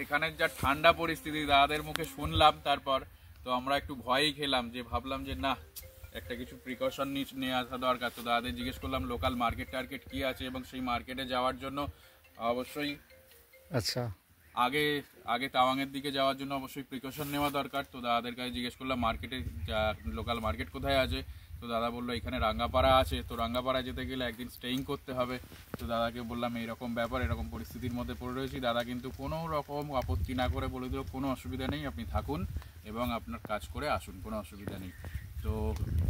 এখানের যা ঠান্ডা পরিস্থিতি দাদাদের মুখে শুনলাম, তারপর তো আমরা একটু ভয়ই খেলাম, যে ভাবলাম যে না একটা কিছু প্রিকশন নিয়ে আসা দরকার। তো দাদাদের জিজ্ঞেস করলাম লোকাল মার্কেট টার্কেট কী আছে, এবং সেই মার্কেটে যাওয়ার জন্য অবশ্যই আচ্ছা আগে তাওয়াংয়ের দিকে যাওয়ার জন্য অবশ্যই প্রিকশন নেওয়া দরকার। তো দাদাদের কাছে জিজ্ঞেস করলাম মার্কেটে লোকাল মার্কেট কোথায় আছে। তো দাদা বললো এখানে রাঙ্গাপাড়া আছে। তো রাঙ্গাপাড়া যেতে গেলে একদিন স্টেইং করতে হবে। তো দাদাকে বললাম এইরকম ব্যাপার, এরকম পরিস্থিতির মধ্যে পড়ে রয়েছি। দাদা কিন্তু কোনো রকম আপত্তি না করে বলে দিল কোনো অসুবিধা নেই, আপনি থাকুন এবং আপনার কাজ করে আসুন, কোনো অসুবিধা নেই। তো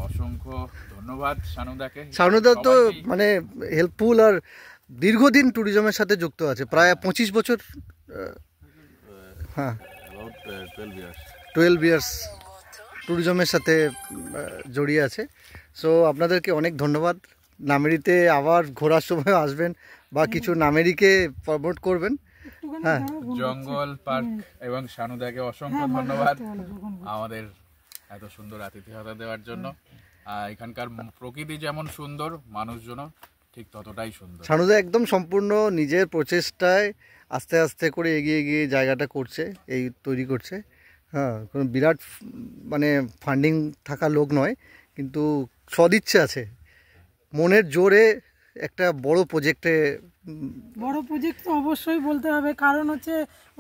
অসংখ্য ধন্যবাদ শানুদাকে। শানুদা তো মানে হেল্পফুল আর দীর্ঘদিন ট্যুরিজমের সাথে যুক্ত আছে, প্রায় 25 বছর। হ্যাঁ 12 ইয়ার্স ট্যুরিজমের সাথে জড়িয়ে আছে। সো আপনাদেরকে অনেক ধন্যবাদ। নামেরিতে আবার ঘোরার সময় আসবেন বা কিছু নামেরিকে প্রমোট করবেন। হ্যাঁ জঙ্গল পার্ক এবং শানুদাকে অসংখ্য ধন্যবাদ আমাদের এত সুন্দর আতিথেয়তা দেওয়ার জন্য। এখানকার প্রকৃতি যেমন সুন্দর, মানুষজনও ঠিক ততটাই সুন্দর। শানুদা একদম সম্পূর্ণ নিজের প্রচেষ্টায় আস্তে আস্তে করে এগিয়ে গিয়ে জায়গাটা করছে, এই তৈরি করছে। হ্যাঁ কোনো বিরাট মানে ফান্ডিং থাকা লোক নয়, কিন্তু সদিচ্ছা আছে, মনের জোরে একটা বড় প্রজেক্ট তো অবশ্যই বলতে হবে। কারণ হচ্ছে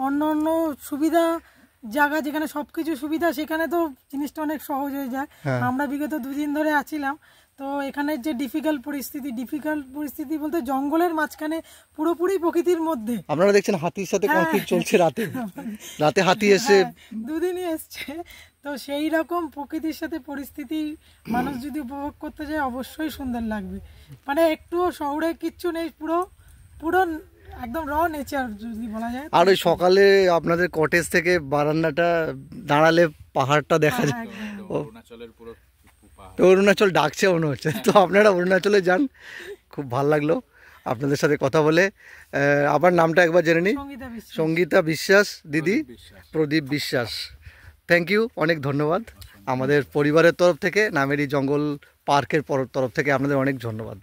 অন্য অন্য সুবিধা জায়গা যেখানে সবকিছু সুবিধা, সেখানে তো জিনিসটা অনেক সহজ হয়ে যায়। আমরা বিগত 2 দিন ধরে আছিলাম, তো এখানের যে ডিফিকাল্ট পরিস্থিতি বলতে জঙ্গলের মাঝখানে পুরোপুরি প্রকৃতির মধ্যে। আপনারা দেখছেন হাতির সাথে কনফ্লিক্ট চলছে, রাতে হাতি এসে 2 দিনই এসছে। তো সেই রকম প্রকৃতির সাথে পরিস্থিতি মানুষ যদি উপভোগ করতে যায় অবশ্যই সুন্দর লাগবে। মানে একটুও শহরে কিচ্ছু নেই, পুরো একদম র নেচার যদি বলা যায়। আর ওই সকালে আপনাদের কটেজ থেকে বারান্দাটা দাঁড়ালে পাহাড়টা দেখা যায়, অরুণাচলের পুরো অরুণাচল ডাকছে মনে হচ্ছে। তো আপনারা অরুণাচলে যান, খুব ভালো লাগলো আপনাদের সাথে কথা বলে। আবার নামটা একবার জেনে নিই। সঙ্গীতা বিশ্বাস দিদি, প্রদীপ বিশ্বাস। থ্যাংক ইউ, অনেক ধন্যবাদ। আমাদের পরিবারের তরফ থেকে, নামেরি জঙ্গল পার্কের তরফ থেকে আপনাদের অনেক ধন্যবাদ।